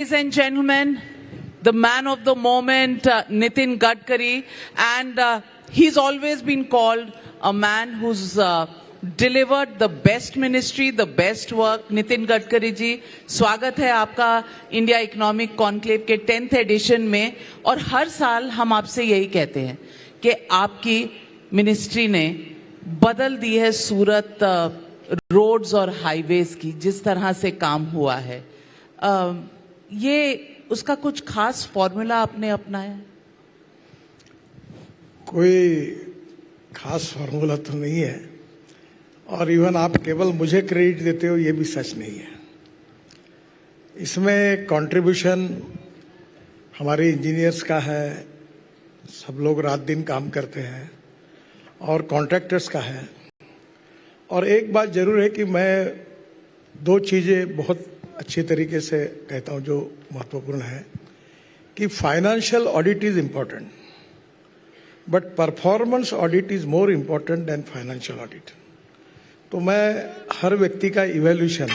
Ladies and gentlemen, the man of the moment, Nitin Gadkari, and he's always been called a man who's delivered the best ministry, the best work. Nitin Gadkari जी, स्वागत है आपका India economic conclave के 10th addition में। और हर साल हम आपसे यही कहते हैं कि आपकी मिनिस्ट्री ने बदल दी है सूरत रोड्स और हाईवेज की, जिस तरह से काम हुआ है। ये उसका कुछ खास फॉर्मूला आपने अपनाया? कोई खास फॉर्मूला तो नहीं है, और इवन आप केवल मुझे क्रेडिट देते हो ये भी सच नहीं है। इसमें कंट्रीब्यूशन हमारे इंजीनियर्स का है, सब लोग रात दिन काम करते हैं, और कॉन्ट्रैक्टर्स का है। और एक बात जरूर है कि मैं दो चीजें बहुत अच्छी तरीके से कहता हूं जो महत्वपूर्ण है, कि financial audit is important but performance audit is more important then financial audit. तो मैं हर व्यक्ति का इवैल्यूएशन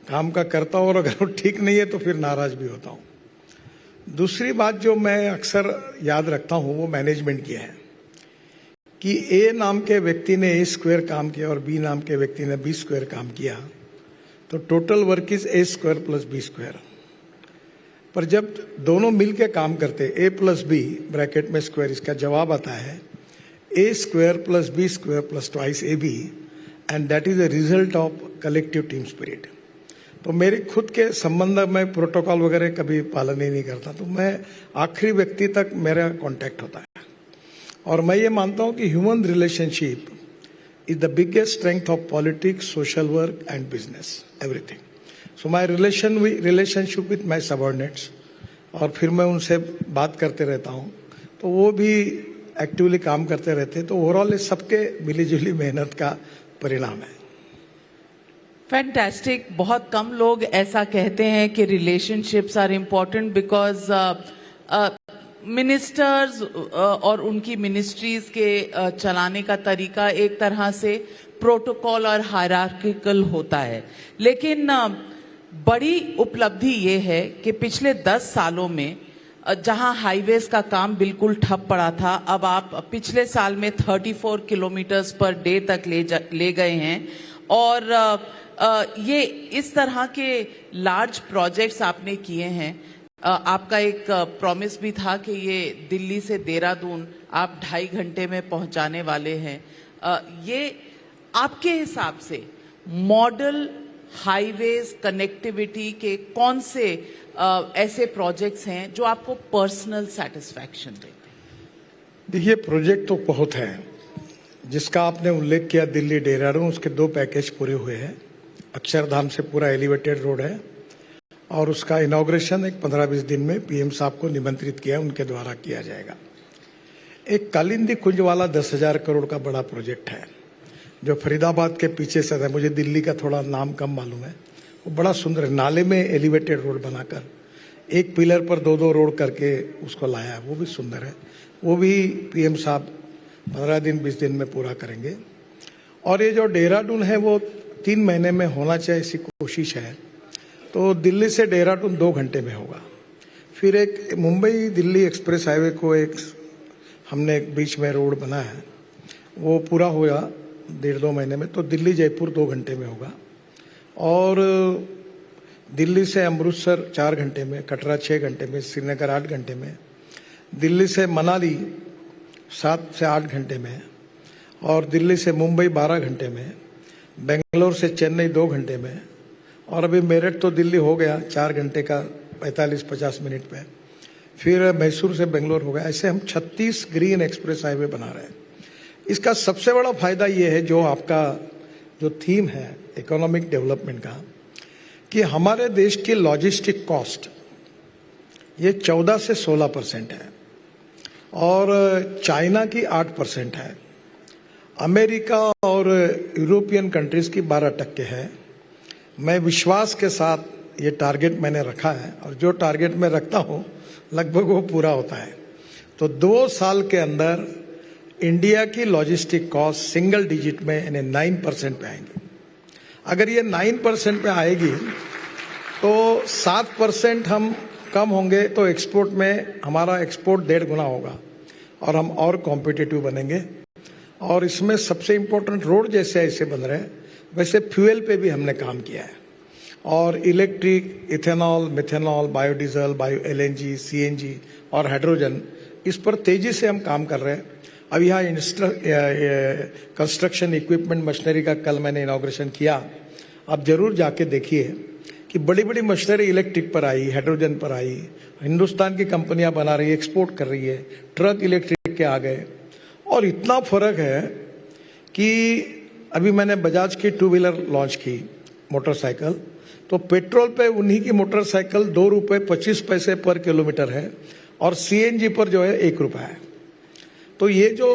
काम का करता हूं, और अगर वो ठीक नहीं है तो फिर नाराज भी होता हूं। दूसरी बात जो मैं अक्सर याद रखता हूं वो मैनेजमेंट की है, कि ए नाम के व्यक्ति ने ए स्क्वायर काम किया और बी नाम के व्यक्ति ने बी स्क्वायर काम किया, तो total work is A square plus B square. पर जब दोनों मिलकर काम करते ए प्लस बी ब्रैकेट में स्क्वायर, इसका जवाब आता है A square plus B square plus twice A B, and that is a result of collective team spirit. तो मेरे खुद के संबंध में प्रोटोकॉल वगैरह कभी पालन ही नहीं करता, तो मैं आखिरी व्यक्ति तक मेरा कांटेक्ट होता है। और मैं ये मानता हूं कि human relationship is the biggest strength of politics, social work and business, everything. So my relationship with my subordinates, और फिर मैं उनसे बात करते रहता हूँ, तो वो भी एक्टिवली काम करते रहते हैं। तो ओवरऑल सबके मिलीजुली मेहनत का परिणाम है। फैंटास्टिक। बहुत कम लोग ऐसा कहते हैं कि relationships are important, because ministers और उनकी मिनिस्ट्रीज के चलाने का तरीका एक तरह से प्रोटोकॉल और हायरार्किकल होता है। लेकिन बड़ी उपलब्धि ये है कि पिछले 10 सालों में जहां हाईवेज का काम बिल्कुल ठप पड़ा था, अब आप पिछले साल में 34 किलोमीटर्स पर डे तक ले गए हैं। और ये इस तरह के लार्ज प्रोजेक्ट्स आपने किए हैं। आपका एक प्रॉमिस भी था कि ये दिल्ली से देहरादून आप 2.5 घंटे में पहुंचाने वाले हैं। ये आपके हिसाब से मॉडल हाईवेज कनेक्टिविटी के कौन से ऐसे प्रोजेक्ट्स हैं जो आपको पर्सनल सेटिस्फैक्शन देते हैं? देखिए, प्रोजेक्ट तो बहुत है। जिसका आपने उल्लेख किया दिल्ली देहरादून, उसके 2 पैकेज पूरे हुए हैं। अक्षरधाम से पूरा एलिवेटेड रोड है, और उसका इनॉग्रेशन एक 15-20 दिन में पीएम साहब को निमंत्रित किया, उनके द्वारा किया जाएगा। एक कालिंदी कुंज वाला 10,000 करोड़ का बड़ा प्रोजेक्ट है, जो फरीदाबाद के पीछे से है। मुझे दिल्ली का थोड़ा नाम कम मालूम है। वो बड़ा सुंदर है, नाले में एलिवेटेड रोड बनाकर एक पिलर पर 2-2 रोड करके उसको लाया है, वो भी सुंदर है। वो भी पीएम साहब 15 दिन 20 दिन में पूरा करेंगे। और ये जो देहरादून है वो 3 महीने में होना चाहिए, ऐसी कोशिश है। तो दिल्ली से देहरादून 2 घंटे में होगा। फिर एक मुंबई दिल्ली एक्सप्रेस हाईवे को एक हमने बीच में रोड बना है, वो पूरा होगा 1.5-2 महीने में। तो दिल्ली जयपुर 2 घंटे में होगा, और दिल्ली से अमृतसर 4 घंटे में, कटरा 6 घंटे में, श्रीनगर 8 घंटे में, दिल्ली से मनाली 7 से 8 घंटे में, और दिल्ली से मुंबई 12 घंटे में, बेंगलोर से चेन्नई 2 घंटे में, और अभी मेरठ तो दिल्ली हो गया 4 घंटे का 45-50 मिनट पे। फिर मैसूर से बेंगलोर हो गया। ऐसे हम 36 ग्रीन एक्सप्रेस हाईवे बना रहे हैं। इसका सबसे बड़ा फायदा ये है, जो आपका जो थीम है इकोनॉमिक डेवलपमेंट का, कि हमारे देश की लॉजिस्टिक कॉस्ट ये 14 से 16% है, और चाइना की 8% है, अमेरिका और यूरोपियन कंट्रीज की 12% है। मैं विश्वास के साथ ये टारगेट मैंने रखा है, और जो टारगेट मैं रखता हूँ लगभग वो पूरा होता है। तो 2 साल के अंदर इंडिया की लॉजिस्टिक कॉस्ट सिंगल डिजिट में यानी 9% पे आएंगी। अगर ये 9% पे आएगी तो 7% हम कम होंगे तो एक्सपोर्ट में हमारा एक्सपोर्ट 1.5 गुना होगा और हम और कॉम्पिटिटिव बनेंगे। और इसमें सबसे इम्पोर्टेंट रोड जैसे ऐसे बन रहे हैं, वैसे फ्यूल पे भी हमने काम किया है और electric, ethanol, methanol, biodiesel, bio LNG, CNG और हाइड्रोजन, इस पर तेजी से हम काम कर रहे हैं। अब यहाँ कंस्ट्रक्शन इक्विपमेंट मशीनरी का कल मैंने इनॉग्रेशन किया। आप जरूर जाके देखिए कि बड़ी बड़ी मशीनरी इलेक्ट्रिक पर आई, हाइड्रोजन पर आई, हिंदुस्तान की कंपनियां बना रही है, एक्सपोर्ट कर रही है, ट्रक इलेक्ट्रिक के आ गए। और इतना फर्क है कि अभी मैंने बजाज की 2 व्हीलर लॉन्च की मोटरसाइकिल, तो पेट्रोल पे उन्हीं की मोटरसाइकिल 2 रुपये 25 पैसे पर किलोमीटर है और CNG पर जो है 1 रुपया है। तो ये जो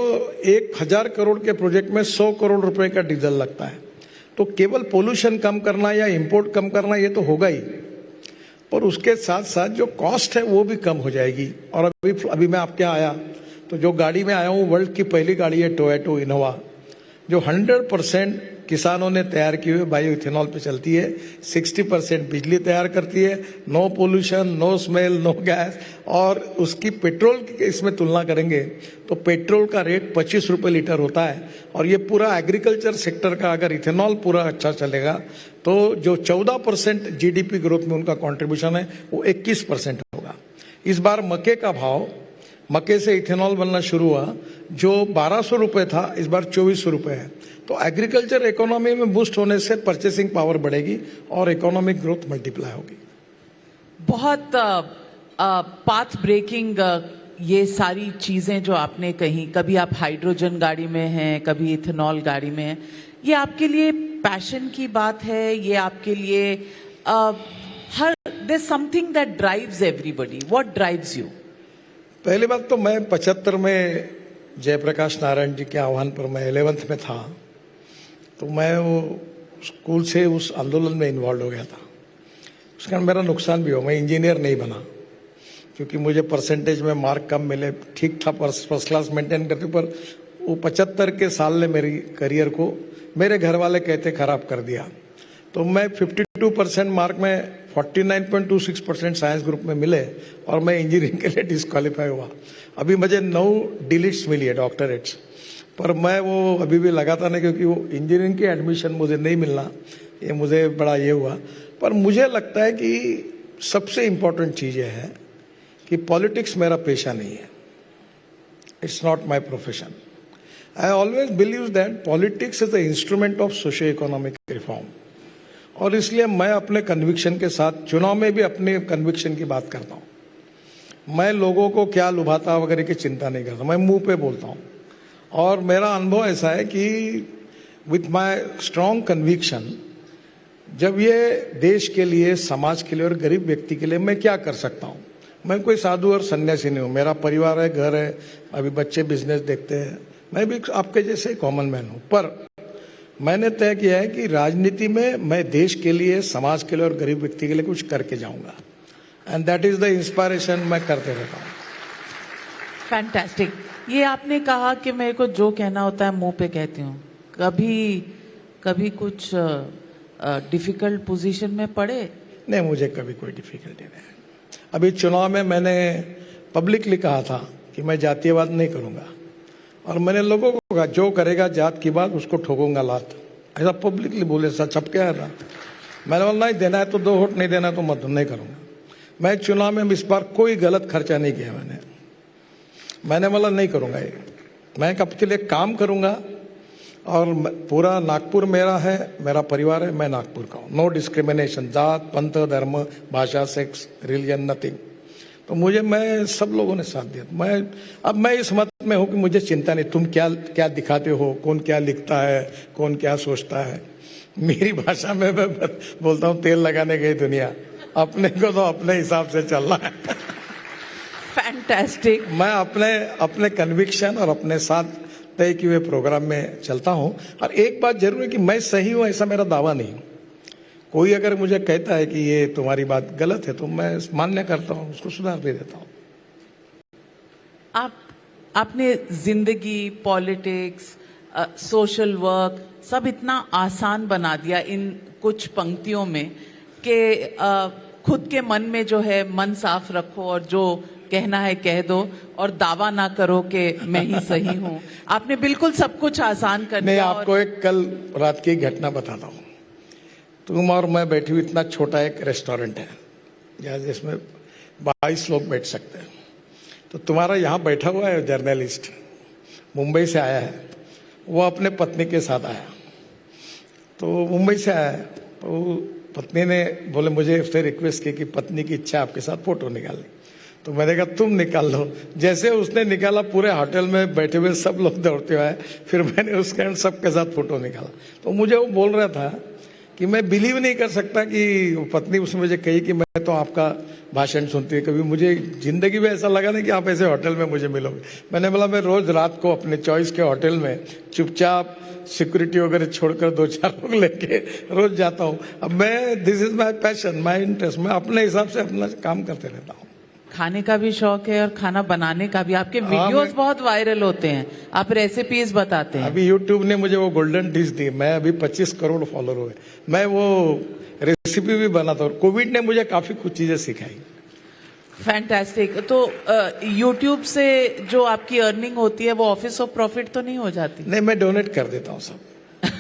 1000 करोड़ के प्रोजेक्ट में 100 करोड़ रुपए का डीजल लगता है, तो केवल पोल्यूशन कम करना या इंपोर्ट कम करना ये तो होगा ही, पर उसके साथ साथ जो कॉस्ट है वो भी कम हो जाएगी। और अभी मैं आपके यहाँ आया तो जो गाड़ी में आया हूँ, वर्ल्ड की पहली गाड़ी है टोयोटा इनोवा, जो 100% किसानों ने तैयार की हुई बायो इथेनॉल पे चलती है, 60% बिजली तैयार करती है, no pollution, no smell, no gas. और उसकी पेट्रोल की इसमें तुलना करेंगे तो पेट्रोल का रेट 25 रुपये लीटर होता है। और ये पूरा एग्रीकल्चर सेक्टर का अगर इथेनॉल पूरा अच्छा चलेगा तो जो 14% GDP ग्रोथ में उनका कॉन्ट्रीब्यूशन है वो 21% होगा। इस बार मक्के का भाव, मक्के से इथेनॉल बनना शुरू हुआ, जो 1200 रुपये था इस बार 2400 रुपये है। तो एग्रीकल्चर इकोनॉमी में बूस्ट होने से परचेसिंग पावर बढ़ेगी और इकोनॉमिक ग्रोथ मल्टीप्लाई होगी। बहुत पाथ ब्रेकिंग ये सारी चीजें जो आपने कही, कभी आप हाइड्रोजन गाड़ी में हैं, कभी इथेनॉल गाड़ी में हैं, ये आपके लिए पैशन की बात है, ये आपके लिए हर there something that drives everybody, what drives you? पहली बात तो मैं 75 में जयप्रकाश नारायण जी के आह्वान पर मैं 11th में था, तो मैं वो स्कूल से उस आंदोलन में इन्वॉल्व हो गया था। उसके कारण मेरा नुकसान भी हो, मैं इंजीनियर नहीं बना क्योंकि मुझे परसेंटेज में मार्क कम मिले। ठीक था, फर्स्ट क्लास मेंटेन करते, पर वो 75 के साल ने मेरी करियर को, मेरे घर वाले कहते, खराब कर दिया। तो मैं 52% मार्क में 49.26% साइंस ग्रुप में मिले और मैं इंजीनियरिंग के लिए डिस्क्वालीफाई हुआ। अभी मुझे 9 डिलीट्स मिली है, डॉक्टरेट्स, पर मैं वो अभी भी लगाता नहीं क्योंकि वो इंजीनियरिंग की एडमिशन मुझे नहीं मिलना, ये मुझे बड़ा ये हुआ। पर मुझे लगता है कि सबसे इम्पोर्टेंट चीज़ ये है कि पॉलिटिक्स मेरा पेशा नहीं है, it's not my profession. I always believe that politics is the instrument of socio economic reform, और इसलिए मैं अपने कन्विक्शन के साथ चुनाव में भी अपने कन्विक्शन की बात करता हूँ। मैं लोगों को क्या लुभाता वगैरह की चिंता नहीं करता, मैं मुंह पे बोलता हूँ। और मेरा अनुभव ऐसा है कि विथ माय स्ट्रॉन्ग कन्विक्शन, जब ये देश के लिए, समाज के लिए और गरीब व्यक्ति के लिए मैं क्या कर सकता हूँ। मैं कोई साधु और सन्यासी नहीं हूँ, मेरा परिवार है, घर है, अभी बच्चे बिजनेस देखते हैं, मैं भी आपके जैसे कॉमन मैन हूँ। पर मैंने तय किया है कि राजनीति में मैं देश के लिए, समाज के लिए और गरीब व्यक्ति के लिए कुछ करके जाऊंगा, and that is the inspiration मैं करते रहता हूँ। फैंटास्टिक। ये आपने कहा कि मेरे को जो कहना होता है मुंह पे कहती हूँ, कभी कुछ डिफिकल्ट पोजीशन में पड़े? नहीं, मुझे कभी कोई डिफिकल्टी नहीं है। अभी चुनाव में मैंने पब्लिकली कहा था कि मैं जातीयवाद नहीं करूंगा, और मैंने लोगों को कहा जो करेगा जात की बात उसको ठोकूंगा लात, ऐसा पब्लिकली बोले, सच छपके आया था। मैंने बोला नहीं देना है तो 2 वोट, नहीं देना तो मत, नहीं करूंगा। मैं चुनाव में इस बार कोई गलत खर्चा नहीं किया, मैंने बोला नहीं करूंगा ये, मैं कब के लिए काम करूंगा। और पूरा नागपुर मेरा है, मेरा परिवार है, मैं नागपुर का हूँ। नो डिस्क्रिमिनेशन, जात, पंथ, धर्म, भाषा, सेक्स, रिलीजन, नथिंग। तो मैं सब लोगों ने साथ दिया। अब मैं इस मत में हूं कि मुझे चिंता नहीं तुम क्या क्या दिखाते हो, कौन क्या लिखता है, कौन क्या सोचता है। मेरी भाषा में मैं बोलता हूं तेल लगाने गई दुनिया, अपने को तो अपने हिसाब से चलना है। फैंटास्टिक। मैं अपने कन्विक्शन और अपने साथ तय किए हुए प्रोग्राम में चलता हूं। और एक बात जरूर है कि मैं सही हूं ऐसा मेरा दावा नहीं। कोई अगर मुझे कहता है कि ये तुम्हारी बात गलत है तो मैं मान्य करता हूं, उसको सुधार भी देता हूं। आपने जिंदगी, पॉलिटिक्स, सोशल वर्क सब इतना आसान बना दिया इन कुछ पंक्तियों में कि खुद के मन में जो है मन साफ रखो और जो कहना है कह दो और दावा ना करो कि मैं ही सही हूँ। आपने बिल्कुल सब कुछ आसान कर मैं दिया। आपको एक कल रात की घटना बताता हूँ। तुम और मैं बैठी हुई, इतना छोटा एक रेस्टोरेंट है जहाँ जिसमें 22 लोग बैठ सकते हैं। तो तुम्हारा यहाँ बैठा हुआ है जर्नलिस्ट, मुंबई से आया है, वो अपने पत्नी के साथ आया। तो मुंबई से आया है, तो पत्नी ने बोले मुझे उसने रिक्वेस्ट की कि पत्नी की इच्छा आपके साथ फोटो निकालनी। तो मैंने कहा तुम निकाल लो। जैसे उसने निकाला, पूरे होटल में बैठे हुए सब लोग दौड़ते हुए आए। फिर मैंने उसके अंदर सबके साथ फोटो निकाला। तो मुझे वो बोल रहा था कि मैं बिलीव नहीं कर सकता कि पत्नी उसने मुझे कही कि मैं तो आपका भाषण सुनती हूँ, कभी मुझे जिंदगी में ऐसा लगा नहीं कि आप ऐसे होटल में मुझे मिलोगे। मैंने बोला मैं रोज रात को अपने चॉइस के होटल में चुपचाप सिक्योरिटी वगैरह छोड़कर 2-4 लोग लेके रोज जाता हूँ। अब मैं, this is my passion, my interest, मैं अपने हिसाब से अपना काम करते रहता हूँ। खाने का भी शौक है और खाना बनाने का भी। आपके वीडियोस बहुत वायरल होते हैं, आप रेसिपीज बताते हैं। अभी YouTube ने मुझे वो गोल्डन डिश दी, मैं अभी 25 करोड़ फॉलोअर हुए, मैं वो रेसिपी भी बनाता हूँ। कोविड ने मुझे काफी कुछ चीजें सिखाई। फैंटास्टिक। तो YouTube से जो आपकी अर्निंग होती है वो ऑफिस ऑफ प्रॉफिट तो नहीं हो जाती? नहीं, मैं डोनेट कर देता हूँ सब।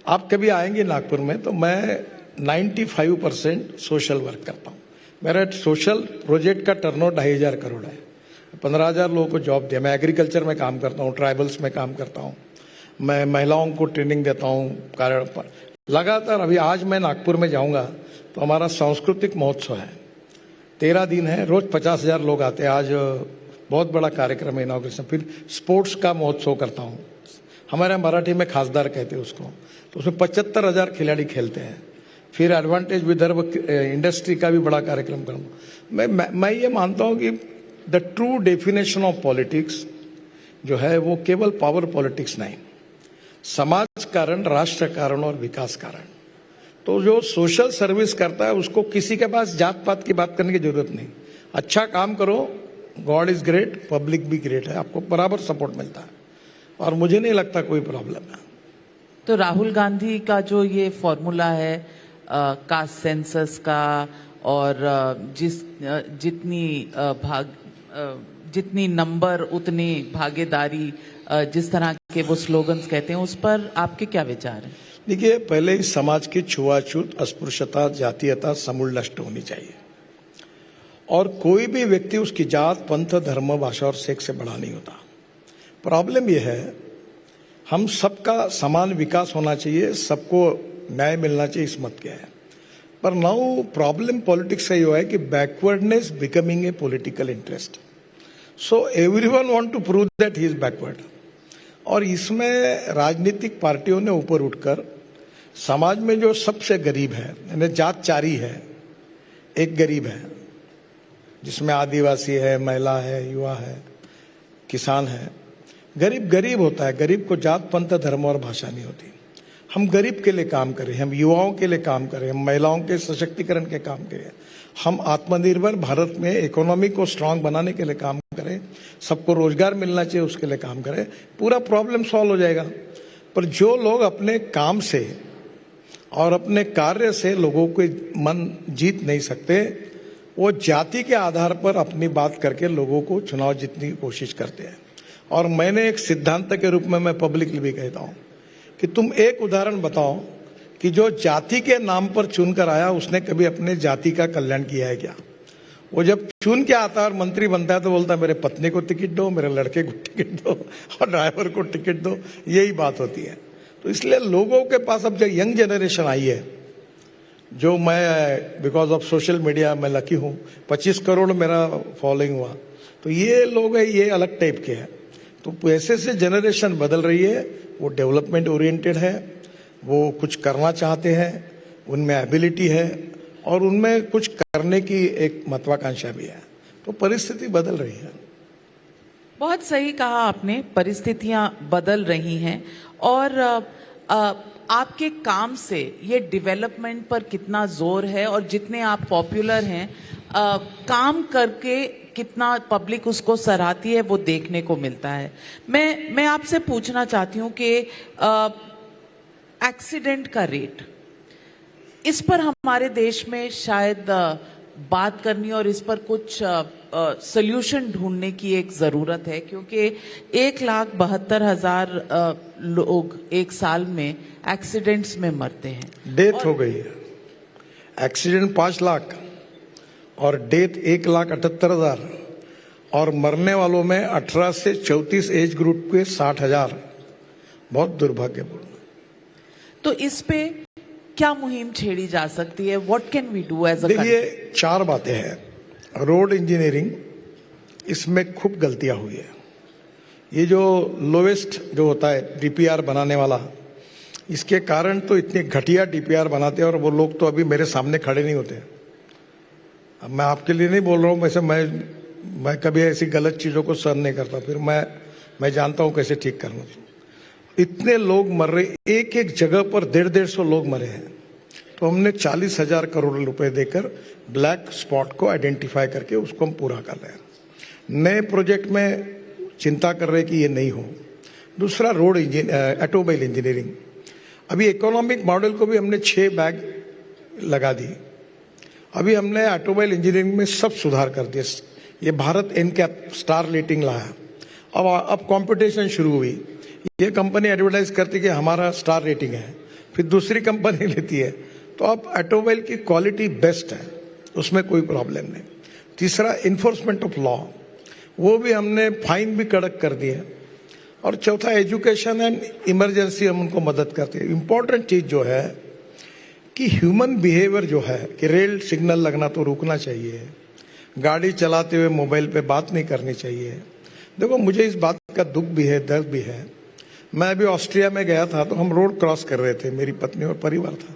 आप कभी आएंगे नागपुर में तो मैं 95% सोशल वर्क करता हूँ। मेरा सोशल प्रोजेक्ट का टर्नओवर 2,500 करोड़ है। 15,000 लोगों को जॉब दिया। मैं एग्रीकल्चर में काम करता हूँ, ट्राइबल्स में काम करता हूँ, मैं महिलाओं को ट्रेनिंग देता हूँ कारण पर लगातार। अभी आज मैं नागपुर में जाऊंगा तो हमारा सांस्कृतिक महोत्सव है, 13 दिन है, रोज 50,000 लोग आते हैं। आज बहुत बड़ा कार्यक्रम है, इनॉग्रेशन। फिर स्पोर्ट्स का महोत्सव करता हूँ, हमारे मराठी में खासदार कहते हैं उसको। तो उसमें 75,000 खिलाड़ी खेलते हैं। फिर एडवांटेज विदर्भ इंडस्ट्री का भी बड़ा कार्यक्रम करूँगा। मैं ये मानता हूँ कि the true definition of politics जो है वो केवल पावर पॉलिटिक्स नहीं, समाज कारण, राष्ट्र कारण और विकास कारण। तो जो सोशल सर्विस करता है उसको किसी के पास जात पात की बात करने की जरूरत नहीं। अच्छा काम करो, गॉड इज ग्रेट, पब्लिक भी ग्रेट है, आपको बराबर सपोर्ट मिलता है और मुझे नहीं लगता कोई प्रॉब्लम है। तो राहुल गांधी का जो ये फॉर्मूला है कास्ट सेंसस का और जितनी नंबर उतनी भागीदारी, जिस तरह के वो स्लोगन्स कहते हैं, उस पर आपके क्या विचार हैं? देखिए, पहले इस समाज की छुआछूत, अस्पृश्यता, जातीयता समूल नष्ट होनी चाहिए और कोई भी व्यक्ति उसकी जात, पंथ, धर्म, भाषा और सेक्स से बड़ा नहीं होता। प्रॉब्लम यह है, हम सबका समान विकास होना चाहिए, सबको न्याय मिलना चाहिए, इस मत क्या है। पर नाउ प्रॉब्लम पॉलिटिक्स का ये है कि backwardness becoming a political interest. So everyone want to prove that he is backward. और इसमें राजनीतिक पार्टियों ने ऊपर उठकर समाज में जो सबसे गरीब है, यानी जात चारी है, एक गरीब है जिसमें आदिवासी है, महिला है, युवा है, किसान है। गरीब गरीब होता है, गरीब को जात, पंथ, धर्म और भाषा नहीं होती। हम गरीब के लिए काम करें, हम युवाओं के लिए काम करें, हम महिलाओं के सशक्तिकरण के काम करें, हम आत्मनिर्भर भारत में इकोनॉमी को स्ट्रांग बनाने के लिए काम करें, सबको रोजगार मिलना चाहिए उसके लिए काम करें, पूरा प्रॉब्लम सॉल्व हो जाएगा। पर जो लोग अपने काम से और अपने कार्य से लोगों के मन जीत नहीं सकते, वो जाति के आधार पर अपनी बात करके लोगों को चुनाव जीतने की कोशिश करते हैं। और मैंने एक सिद्धांत के रूप में मैं पब्लिकली भी कहता हूं कि तुम एक उदाहरण बताओ कि जो जाति के नाम पर चुनकर आया उसने कभी अपने जाति का कल्याण किया है क्या? वो जब चुन के आता है और मंत्री बनता है तो बोलता है मेरे पत्नी को टिकट दो, मेरे लड़के को टिकट दो और ड्राइवर को टिकट दो, यही बात होती है। तो इसलिए लोगों के पास अब जो यंग जनरेशन आई है, जो मैं बिकॉज ऑफ सोशल मीडिया मैं लकी हूं, 25 करोड़ मेरा फॉलोइंग हुआ, तो ये लोग है, ये अलग टाइप के हैं। तो ऐसे से जनरेशन बदल रही है, वो डेवलपमेंट ओरिएंटेड है, वो कुछ करना चाहते हैं, उनमें एबिलिटी है और उनमें कुछ करने की एक महत्वाकांक्षा भी है। तो परिस्थिति बदल रही है। बहुत सही कहा आपने, परिस्थितियां बदल रही हैं और आपके काम से ये डेवलपमेंट पर कितना जोर है और जितने आप पॉपुलर हैं, काम करके कितना पब्लिक उसको सराहती है वो देखने को मिलता है। मैं आपसे पूछना चाहती हूँ कि एक्सीडेंट का रेट इस पर हमारे देश में शायद बात करनी और इस पर कुछ सॉल्यूशन ढूंढने की एक जरूरत है, क्योंकि 1,72,000 लोग एक साल में एक्सीडेंट्स में मरते हैं। डेथ हो गई है, एक्सीडेंट 5 लाख और डेथ 1,78,000 और मरने वालों में 18 से 34 एज ग्रुप के 60,000। बहुत दुर्भाग्यपूर्ण। तो इस पे क्या मुहिम छेड़ी जा सकती है? What can we do as a country? देखिए, 4 बातें हैं। रोड इंजीनियरिंग, इसमें खूब गलतियां हुई है। ये जो लोवेस्ट जो होता है डीपीआर बनाने वाला, इसके कारण तो इतने घटिया डीपीआर बनाते हैं और वो लोग तो अभी मेरे सामने खड़े नहीं होते। अब मैं आपके लिए नहीं बोल रहा हूँ, वैसे मैं कभी ऐसी गलत चीजों को सहन नहीं करता, फिर मैं जानता हूँ कैसे ठीक करना। इतने लोग मर रहे, एक एक जगह पर 150-150 लोग मरे हैं। तो हमने 40,000 करोड़ रुपए देकर ब्लैक स्पॉट को आइडेंटिफाई करके उसको हम पूरा कर रहे हैं। नए प्रोजेक्ट में चिंता कर रहे हैं कि ये नहीं हो। दूसरा, रोड ऑटोमोबाइल इंजीनियरिंग। अभी इकोनॉमिक मॉडल को भी हमने 6 बैग लगा दी। अभी हमने ऑटोमोबाइल इंजीनियरिंग में सब सुधार कर दिया। ये भारत एनकैप स्टार रेटिंग लाया। अब कंपटीशन शुरू हुई। ये कंपनी एडवर्टाइज करती कि हमारा स्टार रेटिंग है, फिर दूसरी कंपनी लेती है। तो अब ऑटोमोबाइल की क्वालिटी बेस्ट है, उसमें कोई प्रॉब्लम नहीं। तीसरा, इन्फोर्समेंट ऑफ लॉ, वो भी हमने फाइन भी कड़क कर दिए। और चौथा, एजुकेशन एंड इमरजेंसी, हम उनको मदद करते हैं। इंपॉर्टेंट चीज जो है कि ह्यूमन बिहेवियर जो है कि रेड सिग्नल लगना तो रुकना चाहिए, गाड़ी चलाते हुए मोबाइल पे बात नहीं करनी चाहिए। देखो, मुझे इस बात का दुख भी है, दर्द भी है। मैं अभी ऑस्ट्रिया में गया था, तो हम रोड क्रॉस कर रहे थे, मेरी पत्नी और परिवार था।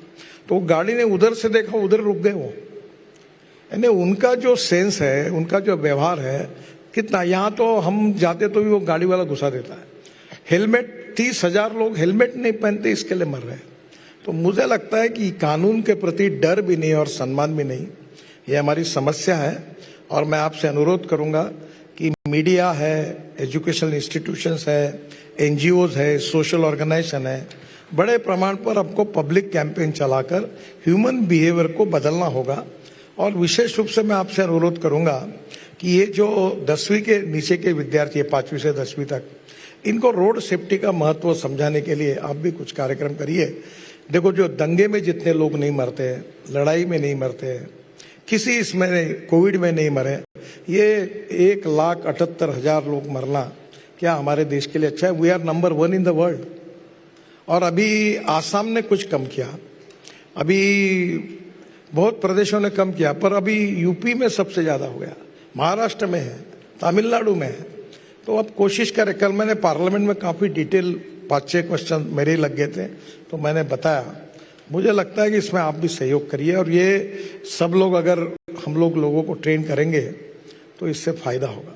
तो गाड़ी ने उधर से देखा, उधर रुक गए वो। यानी उनका जो सेंस है, उनका जो व्यवहार है कितना, यहाँ तो हम जाते तो भी वो गाड़ी वाला घुसा देता है। हेलमेट, 30,000 लोग हेलमेट नहीं पहनते, इसके लिए मर रहे हैं। तो मुझे लगता है कि कानून के प्रति डर भी नहीं और सम्मान भी नहीं, ये हमारी समस्या है। और मैं आपसे अनुरोध करूंगा कि मीडिया है, एजुकेशनल इंस्टीट्यूशंस है, एनजीओज है, सोशल ऑर्गेनाइजेशन है, बड़े प्रमाण पर आपको पब्लिक कैंपेन चलाकर ह्यूमन बिहेवियर को बदलना होगा। और विशेष रूप से मैं आपसे अनुरोध करूंगा कि ये जो 10वीं के नीचे के विद्यार्थी है, 5वीं से 10वीं तक, इनको रोड सेफ्टी का महत्व समझाने के लिए आप भी कुछ कार्यक्रम करिए। देखो, जो दंगे में जितने लोग नहीं मरते हैं, लड़ाई में नहीं मरते हैं, किसी इसमें कोविड में नहीं मरे, ये 1,78,000 लोग मरना क्या हमारे देश के लिए अच्छा है? We are number 1 in the world. और अभी आसाम ने कुछ कम किया, अभी बहुत प्रदेशों ने कम किया, पर अभी यूपी में सबसे ज्यादा हो गया, महाराष्ट्र में है, तमिलनाडु में है। तो अब कोशिश करें। कल मैंने पार्लियामेंट में काफी डिटेल 5-6 क्वेश्चन मेरे लग गए थे, तो मैंने बताया। मुझे लगता है कि इसमें आप भी सहयोग करिए, और ये सब लोग, अगर हम लोगों को ट्रेन करेंगे तो इससे फायदा होगा,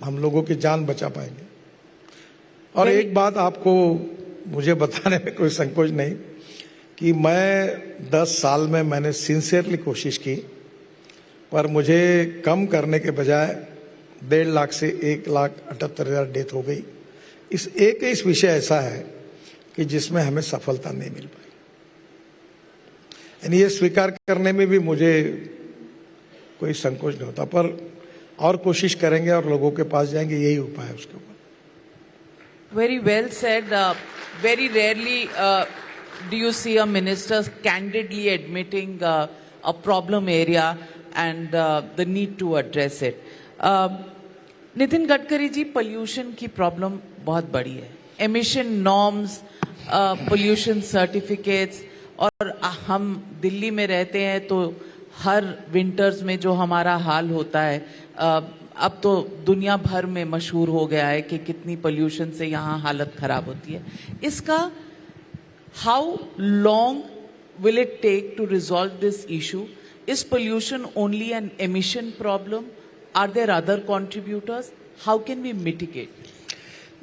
हम लोगों की जान बचा पाएंगे। और एक बात आपको मुझे बताने में कोई संकोच नहीं कि मैं 10 साल में मैंने सिंसियरली कोशिश की, पर मुझे कम करने के बजाय 1.5 लाख से 1,78,000 डेथ हो गई। इस विषय ऐसा है कि जिसमें हमें सफलता नहीं मिल पाई। यानी ये स्वीकार करने में भी मुझे कोई संकोच नहीं होता, पर और कोशिश करेंगे और लोगों के पास जाएंगे, यही उपाय है उसके ऊपर। Very well said. Very rarely do you see a minister candidly admitting a problem area and the need to address it. Nitin Gadkari ji, pollution की प्रॉब्लम बहुत बड़ी है। एमिशन नॉर्म्स, पोल्यूशन सर्टिफिकेट्स, और हम दिल्ली में रहते हैं तो हर विंटर्स में जो हमारा हाल होता है, अब तो दुनिया भर में मशहूर हो गया है कि कितनी पोल्यूशन से यहाँ हालत खराब होती है। इसका how long will it take to resolve this issue? Is pollution only an emission problem? Are there other contributors? How can we mitigate?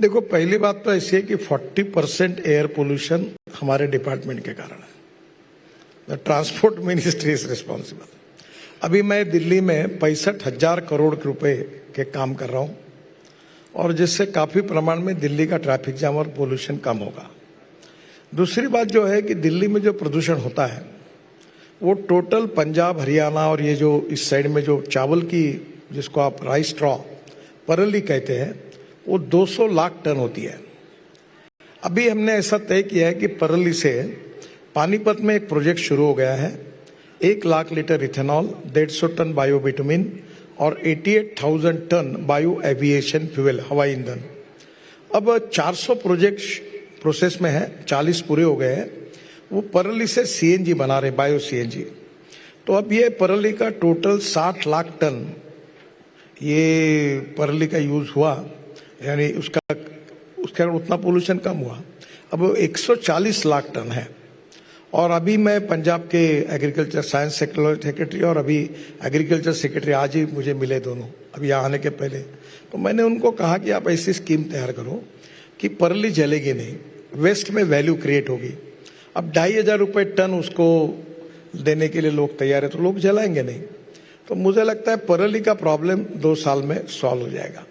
देखो, पहली बात तो ऐसी है कि 40% एयर पोल्यूशन हमारे डिपार्टमेंट के कारण है। The transport ministry is responsible. अभी मैं दिल्ली में 65,000 करोड़ रुपए के काम कर रहा हूं, और जिससे काफी प्रमाण में दिल्ली का ट्रैफिक जाम और पोल्यूशन कम होगा। दूसरी बात जो है कि दिल्ली में जो प्रदूषण होता है वो टोटल पंजाब हरियाणा और ये जो इस साइड में जो चावल की जिसको आप राइस स्ट्रॉ परली कहते हैं वो 200 लाख टन होती है। अभी हमने ऐसा तय किया है कि परली से पानीपत में एक प्रोजेक्ट शुरू हो गया है, 1 लाख लीटर इथेनॉल, 150 टन बायोबिटुमिन और 88,000 टन बायो एविएशन फ्यूल हवाई ईंधन। अब 400 प्रोजेक्ट प्रोसेस में है, 40 पूरे हो गए हैं। वो परली से सीएनजी बना रहे, बायो सीएनजी। तो अब ये परली का टोटल 60 लाख टन ये परली का यूज हुआ, यानी उसका उतना पोल्यूशन कम हुआ। अब 140 लाख टन है। और अभी मैं पंजाब के एग्रीकल्चर साइंस सेक्रेटरी और अभी एग्रीकल्चर सेक्रेटरी आज ही मुझे मिले दोनों, अभी यहाँ आने के पहले। तो मैंने उनको कहा कि आप ऐसी स्कीम तैयार करो कि परली जलेगी नहीं, वेस्ट में वैल्यू क्रिएट होगी। अब 2,500 रुपये टन उसको देने के लिए लोग तैयार है, तो लोग जलाएंगे नहीं। तो मुझे लगता है परली का प्रॉब्लम 2 साल में सॉल्व हो जाएगा।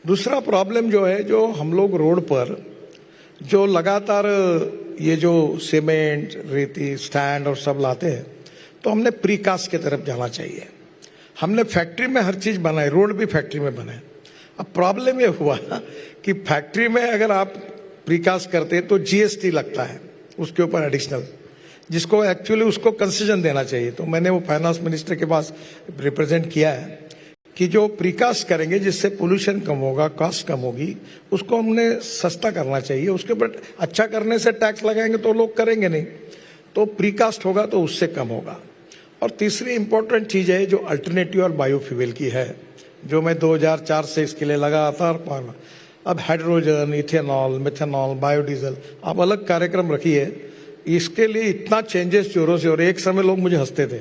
दूसरा प्रॉब्लम जो है, जो हम लोग रोड पर जो लगातार ये जो सीमेंट, रेती, स्टैंड और सब लाते हैं, तो हमने प्रीकास्ट की तरफ जाना चाहिए। हमने फैक्ट्री में हर चीज बनाई, रोड भी फैक्ट्री में बनाए। अब प्रॉब्लम ये हुआ कि फैक्ट्री में अगर आप प्रीकास्ट करते हैं तो जीएसटी लगता है उसके ऊपर एडिशनल, जिसको एक्चुअली उसको कंसेशन देना चाहिए। तो मैंने वो फाइनेंस मिनिस्टर के पास रिप्रेजेंट किया है कि जो प्रीकास्ट करेंगे जिससे पोल्यूशन कम होगा, कॉस्ट कम होगी, उसको हमने सस्ता करना चाहिए। उसके ऊपर अच्छा करने से टैक्स लगाएंगे तो लोग करेंगे नहीं, तो प्रीकास्ट होगा तो उससे कम होगा। और तीसरी इंपॉर्टेंट चीज है जो अल्टरनेटिव और बायोफ्यूल की है, जो मैं 2004 से इसके लिए लगातार, अब हाइड्रोजन, इथेनॉल, मिथेनॉल, बायोडीजल, आप अलग कार्यक्रम रखिए। इसके लिए इतना चेंजेस जोरों से, और एक समय लोग मुझे हंसते थे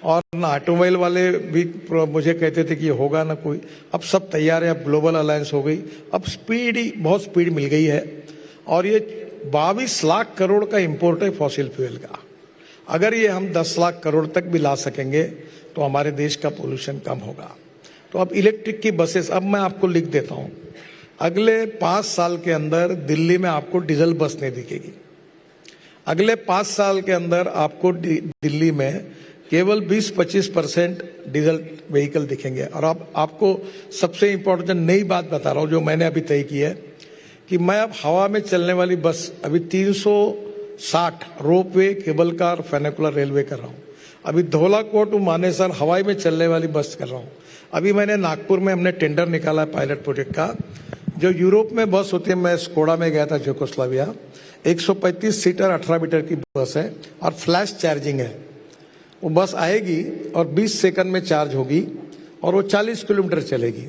और ना ऑटोमोबाइल वाले भी मुझे कहते थे कि होगा ना कोई। अब सब तैयार है, अब ग्लोबल अलायंस हो गई, अब स्पीड ही बहुत स्पीड मिल गई है। और ये 22 लाख करोड़ का इंपोर्ट है फॉसिल फ्यूल का। अगर ये हम 10 लाख करोड़ तक भी ला सकेंगे तो हमारे देश का पोल्यूशन कम होगा। तो अब इलेक्ट्रिक की बसेस, अब मैं आपको लिख देता हूं, अगले 5 साल के अंदर दिल्ली में आपको डीजल बस नहीं दिखेगी। अगले 5 साल के अंदर आपको दिल्ली में केवल 20-25% डीजल व्हीकल दिखेंगे। और अब आपको सबसे इंपॉर्टेंट नई बात बता रहा हूं जो मैंने अभी तय की है कि मैं अब हवा में चलने वाली बस अभी 360 रोपवे, केबल कार, फेनिकुलर रेलवे कर रहा हूं। अभी धौलाकोट मानेसर हवाई में चलने वाली बस कर रहा हूं। अभी मैंने नागपुर में हमने टेंडर निकाला है पायलट प्रोजेक्ट का। जो यूरोप में बस होती है, मैं स्कोडा में गया था, यूगोस्लाविया, 135 सीटर 18 मीटर की बस है और फ्लैश चार्जिंग है। वो बस आएगी और 20 सेकंड में चार्ज होगी और वो 40 किलोमीटर चलेगी।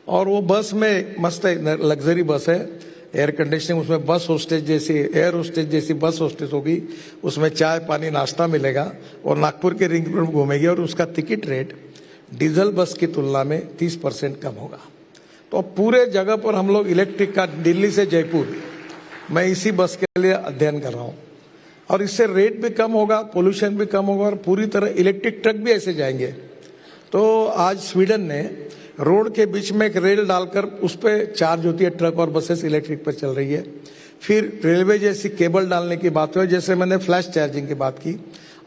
और वो बस में मस्त लग्जरी बस है, एयर कंडीशनिंग, उसमें बस होस्टेज जैसी, एयर होस्टेज जैसी बस होस्टेज होगी, उसमें चाय पानी नाश्ता मिलेगा और नागपुर के रिंग रोड घूमेगी। और उसका टिकट रेट डीजल बस की तुलना में 30% कम होगा। तो पूरे जगह पर हम लोग इलेक्ट्रिक कार, दिल्ली से जयपुर, मैं इसी बस के लिए अध्ययन कर रहा हूं। और इससे रेट भी कम होगा, पोल्यूशन भी कम होगा और पूरी तरह इलेक्ट्रिक ट्रक भी ऐसे जाएंगे। तो आज स्वीडन ने रोड के बीच में एक रेल डालकर उस पर चार्ज होती है, ट्रक और बसेस इलेक्ट्रिक पर चल रही है। फिर रेलवे जैसी केबल डालने की बात हुई, जैसे मैंने फ्लैश चार्जिंग की बात की।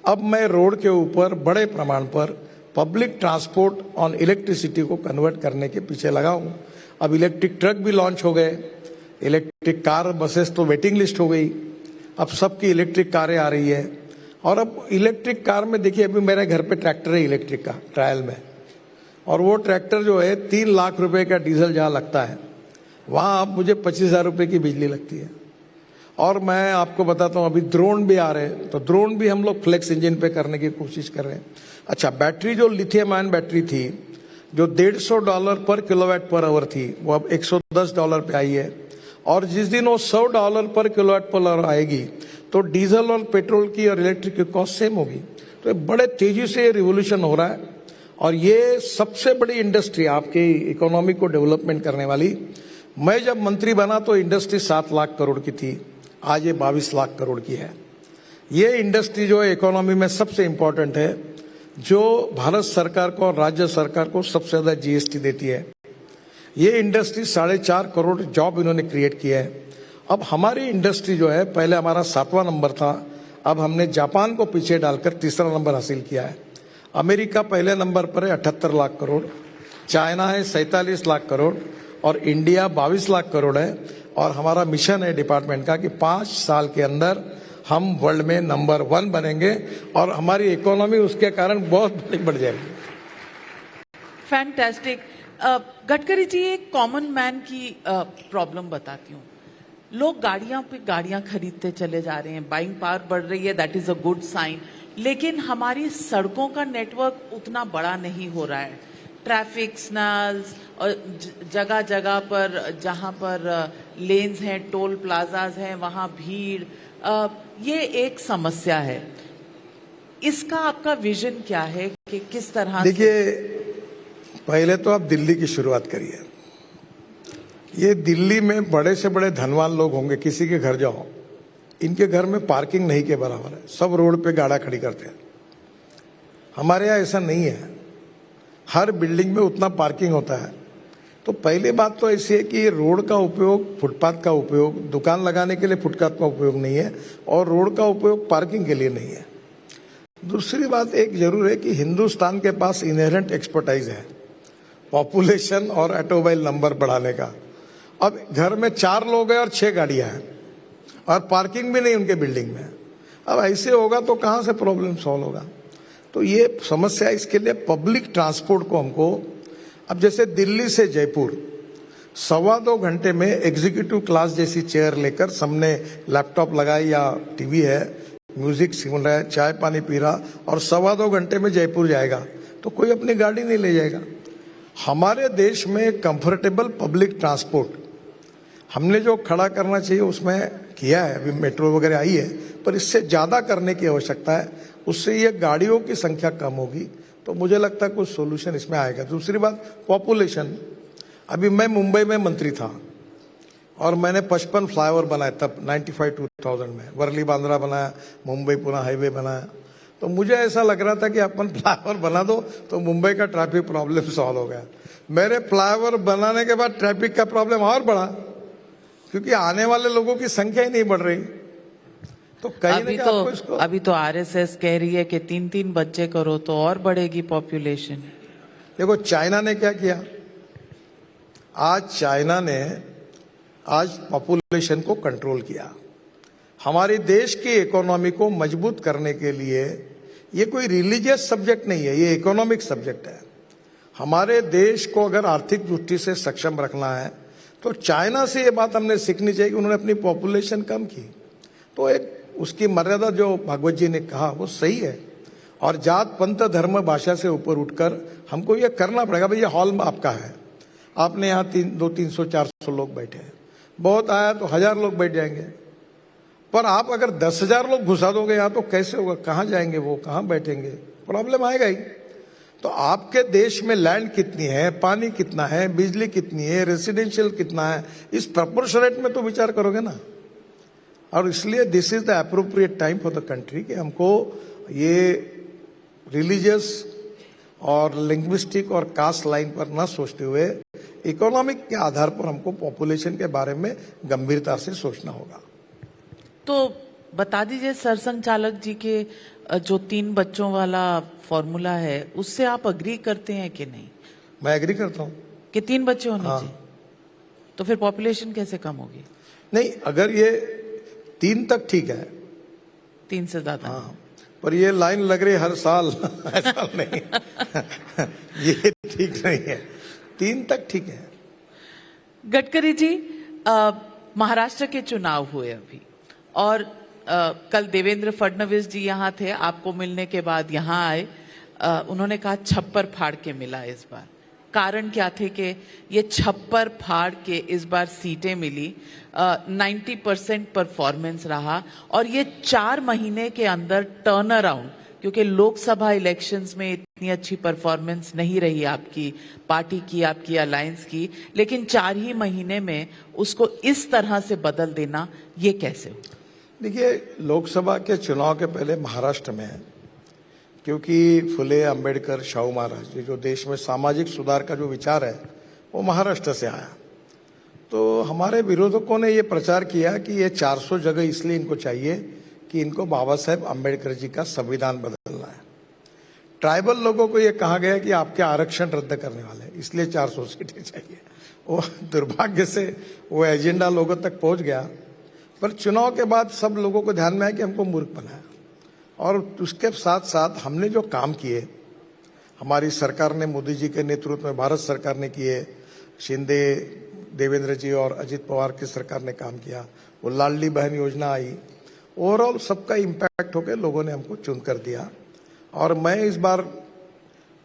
अब मैं रोड के ऊपर बड़े प्रमाण पर पब्लिक ट्रांसपोर्ट ऑन इलेक्ट्रिसिटी को कन्वर्ट करने के पीछे लगा हूं। अब इलेक्ट्रिक ट्रक भी लॉन्च हो गए, इलेक्ट्रिक कार, बसेस तो वेटिंग लिस्ट हो गई, अब सबकी इलेक्ट्रिक कारें आ रही है। और अब इलेक्ट्रिक कार में देखिए, अभी मेरे घर पे ट्रैक्टर है इलेक्ट्रिक का ट्रायल में, और वो ट्रैक्टर जो है 3 लाख रुपए का डीजल जहां लगता है, वहां अब मुझे 25,000 रुपए की बिजली लगती है। और मैं आपको बताता हूं, अभी ड्रोन भी आ रहे हैं, तो ड्रोन भी हम लोग फ्लेक्स इंजन पे करने की कोशिश कर रहे हैं। अच्छा, बैटरी जो लिथियम आयन बैटरी थी, जो $150 पर किलोवाट पर आवर थी, वो अब $110 पे आई है। और जिस दिन वो $100 पर किलोवाट पर आवर आएगी तो डीजल और पेट्रोल की और इलेक्ट्रिक की कॉस्ट सेम होगी। तो बड़े तेजी से रिवोल्यूशन हो रहा है और ये सबसे बड़ी इंडस्ट्री आपकी इकोनॉमी को डेवलपमेंट करने वाली। मैं जब मंत्री बना तो इंडस्ट्री 7 लाख करोड़ की थी, आज ये 22 लाख करोड़ की है। ये इंडस्ट्री जो है इकोनॉमी में सबसे इंपॉर्टेंट है, जो भारत सरकार को और राज्य सरकार को सबसे ज्यादा जीएसटी देती है। ये इंडस्ट्री 4.5 करोड़ जॉब इन्होंने क्रिएट किया है। अब हमारी इंडस्ट्री जो है, पहले हमारा 7वां नंबर था, अब हमने जापान को पीछे डालकर तीसरा नंबर हासिल किया है। अमेरिका पहले नंबर पर है 78 लाख करोड़, चाइना है 47 लाख करोड़ और इंडिया 22 लाख करोड़ है। और हमारा मिशन है डिपार्टमेंट का कि 5 साल के अंदर हम वर्ल्ड में नंबर 1 बनेंगे और हमारी इकोनॉमी उसके कारण बहुत बढ़ जाएगी। फैंटास्टिक। गडकरी जी, एक कॉमन मैन की प्रॉब्लम बताती हूँ। लोग गाड़ियां पे गाड़ियां खरीदते चले जा रहे हैं, बाइंग पावर बढ़ रही है, that is a good sign, लेकिन हमारी सड़कों का नेटवर्क उतना बड़ा नहीं हो रहा है। ट्रैफिक सिग्नल्स और जगह जगह पर जहां पर लेन्स हैं, टोल प्लाजाज हैं, वहां भीड़, ये एक समस्या है। इसका आपका विजन क्या है कि किस तरह? देखिए, पहले तो आप दिल्ली की शुरुआत करिए। ये दिल्ली में बड़े से बड़े धनवान लोग होंगे, किसी के घर जाओ, इनके घर में पार्किंग नहीं के बराबर है, सब रोड पे गाड़ा खड़ी करते हैं। हमारे यहाँ ऐसा नहीं है, हर बिल्डिंग में उतना पार्किंग होता है। तो पहली बात तो ऐसी है कि रोड का उपयोग, फुटपाथ का उपयोग दुकान लगाने के लिए फुटपाथ का उपयोग नहीं है और रोड का उपयोग पार्किंग के लिए नहीं है। दूसरी बात एक जरूर है कि हिंदुस्तान के पास इनहेरेंट एक्सपर्टाइज है पॉपुलेशन और ऑटोमोबाइल नंबर बढ़ाने का। अब घर में 4 लोग हैं और 6 गाड़ियां हैं और पार्किंग भी नहीं उनके बिल्डिंग में। अब ऐसे होगा तो कहां से प्रॉब्लम सॉल्व होगा? तो ये समस्या, इसके लिए पब्लिक ट्रांसपोर्ट को हमको, अब जैसे दिल्ली से जयपुर 1.25 घंटे में एग्जीक्यूटिव क्लास जैसी चेयर लेकर, सामने लैपटॉप लगाई या टीवी है, म्यूजिक सुन रहा है, चाय पानी पी रहा और 2.25 घंटे में जयपुर जाएगा। तो कोई अपनी गाड़ी नहीं ले जाएगा। हमारे देश में कंफर्टेबल पब्लिक ट्रांसपोर्ट हमने जो खड़ा करना चाहिए उसमें किया है, अभी मेट्रो वगैरह आई है, पर इससे ज्यादा करने की आवश्यकता है। उससे ये गाड़ियों की संख्या कम होगी तो मुझे लगता है कुछ सोल्यूशन इसमें आएगा। दूसरी बात, पॉपुलेशन। अभी मैं मुंबई में मंत्री था और मैंने 55 फ्लाईओवर बनाए तब 95-2000 में, वर्ली बांद्रा बनाया, मुंबई पुणे हाईवे बनाया। तो मुझे ऐसा लग रहा था कि अपन फ्लाईओवर बना दो तो मुंबई का ट्रैफिक प्रॉब्लम सॉल्व हो गया। मेरे फ्लाईओवर बनाने के बाद ट्रैफिक का प्रॉब्लम और बढ़ा, क्योंकि आने वाले लोगों की संख्या ही नहीं बढ़ रही। तो कहीं अभी तो आरएसएस कह रही है कि 3-3 बच्चे करो तो और बढ़ेगी पॉपुलेशन। देखो चाइना ने क्या किया, आज चाइना ने पॉपुलेशन को कंट्रोल किया। हमारे देश की इकोनॉमी को मजबूत करने के लिए ये कोई रिलीजियस सब्जेक्ट नहीं है, ये इकोनॉमिक सब्जेक्ट है। हमारे देश को अगर आर्थिक दृष्टि से सक्षम रखना है तो चाइना से ये बात हमने सीखनी चाहिए कि उन्होंने अपनी पॉपुलेशन कम की। तो एक उसकी मर्यादा जो भागवत जी ने कहा वो सही है। और जात पंथ धर्म भाषा से ऊपर उठकर हमको ये करना पड़ेगा। भाई ये हॉल आपका है, आपने यहाँ 200-300-400 लोग बैठे हैं, बहुत आया तो 1000 लोग बैठ जाएंगे। पर आप अगर 10,000 लोग घुसा दोगे यहाँ तो कैसे होगा? कहाँ जाएंगे वो, कहाँ बैठेंगे? प्रॉब्लम आएगा ही। तो आपके देश में लैंड कितनी है, पानी कितना है, बिजली कितनी है, रेसिडेंशियल कितना है, इस प्रपोर्शनेट में तो विचार करोगे ना। और इसलिए this is the appropriate time for the country कि हमको ये रिलीजियस और लिंग्विस्टिक और कास्ट लाइन पर न सोचते हुए इकोनॉमिक के आधार पर हमको पॉपुलेशन के बारे में गंभीरता से सोचना होगा। तो बता दीजिए, सरसंघचालक जी के जो 3 बच्चों वाला फॉर्मूला है उससे आप अग्री करते हैं कि नहीं? मैं एग्री करता हूँ कि 3 बच्चे होने चाहिए। तो फिर पॉपुलेशन कैसे कम होगी? नहीं, अगर ये 3 तक ठीक है, 3 से ज्यादा। हाँ, पर ये लाइन लग रही हर साल ऐसा नहीं ये ठीक नहीं है। 3 तक ठीक है। गडकरी जी, महाराष्ट्र के चुनाव हुए अभी और कल देवेंद्र फडणवीस जी यहाँ थे, आपको मिलने के बाद यहाँ आए। उन्होंने कहा छप्पर फाड़ के मिला इस बार। कारण क्या थे कि ये छप्पर फाड़ के इस बार सीटें मिली, 90% परफॉर्मेंस रहा और ये 4 महीने के अंदर टर्न अराउंड, क्योंकि लोकसभा इलेक्शंस में इतनी अच्छी परफॉर्मेंस नहीं रही आपकी पार्टी की, आपकी अलायंस की, लेकिन 4 ही महीने में उसको इस तरह से बदल देना, ये कैसे? देखिए, लोकसभा के चुनाव के पहले महाराष्ट्र में, क्योंकि फुले, अंबेडकर, शाहू महाराज जी जो देश में सामाजिक सुधार का जो विचार है वो महाराष्ट्र से आया। तो हमारे विरोधकों ने ये प्रचार किया कि ये 400 जगह इसलिए इनको चाहिए कि इनको बाबा साहेब अम्बेडकर जी का संविधान बदलना है। ट्राइबल लोगों को ये कहा गया कि आपके आरक्षण रद्द करने वाले हैं, इसलिए 400 सीटें चाहिए। वो दुर्भाग्य से वो एजेंडा लोगों तक पहुंच गया, पर चुनाव के बाद सब लोगों को ध्यान में आया कि हमको मूर्ख बनाया। और उसके साथ साथ हमने जो काम किए, हमारी सरकार ने, मोदी जी के नेतृत्व में भारत सरकार ने किए, शिंदे देवेंद्र जी और अजित पवार की सरकार ने काम किया, वो लाडली बहन योजना आई, ओवरऑल सबका इम्पैक्ट होकर लोगों ने हमको चुन कर दिया। और मैं इस बार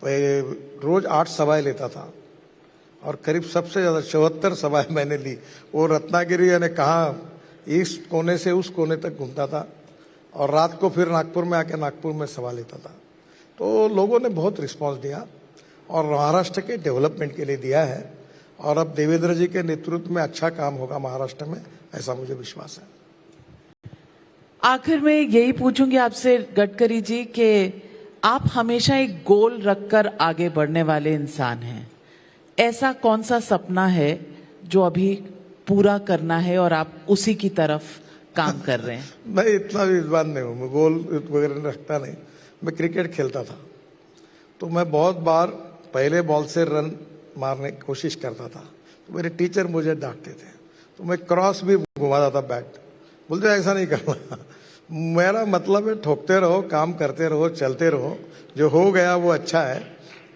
रोज 8 सभाएं लेता था और करीब सबसे ज्यादा 74 सभाएं मैंने ली। वो रत्नागिरी यानी कहाँ इस कोने से उस कोने तक घूमता था और रात को फिर नागपुर में आके नागपुर में सभा लेता था। तो लोगों ने बहुत रिस्पांस दिया और महाराष्ट्र के डेवलपमेंट के लिए दिया है, और अब देवेंद्र जी के नेतृत्व में अच्छा काम होगा महाराष्ट्र में, ऐसा मुझे विश्वास है। आखिर में यही पूछूंगी आपसे गडकरी जी कि आप हमेशा एक गोल रखकर आगे बढ़ने वाले इंसान हैं। ऐसा कौन सा सपना है जो अभी पूरा करना है और आप उसी की तरफ काम कर रहे हैं? मैं इतना विद्वान नहीं हूँ, मैं गोल वगैरह रखता नहीं। मैं क्रिकेट खेलता था तो मैं बहुत बार पहले बॉल से रन मारने की कोशिश करता था, तो मेरे टीचर मुझे डांटते थे, तो मैं क्रॉस भी घुमाता था बैट, बोलते ऐसा नहीं करना। मेरा मतलब है ठोकते रहो, काम करते रहो, चलते रहो, जो हो गया वो अच्छा है,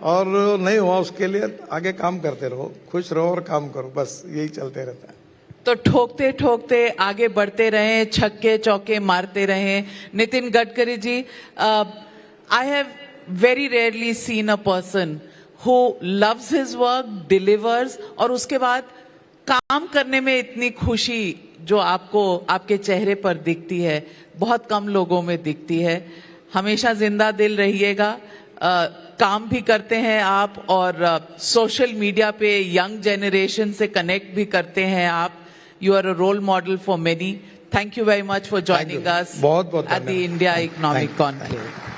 और नहीं हुआ उसके लिए आगे काम करते रहो, खुश रहो और काम करो, बस यही चलते रहता है। तो ठोकते ठोकते आगे बढ़ते रहें, छक्के चौके मारते रहें। Nitin Gadkari ji, I have very rarely seen a person who loves his work, delivers, और उसके बाद काम करने में इतनी खुशी जो आपको आपके चेहरे पर दिखती है, बहुत कम लोगों में दिखती है। हमेशा जिंदा दिल रहिएगा। काम भी करते हैं आप, और सोशल मीडिया पे यंग जनरेशन से कनेक्ट भी करते हैं आप। You are a role model for many. Thank you very much for joining us बहुत बहुत at the India economic conclave.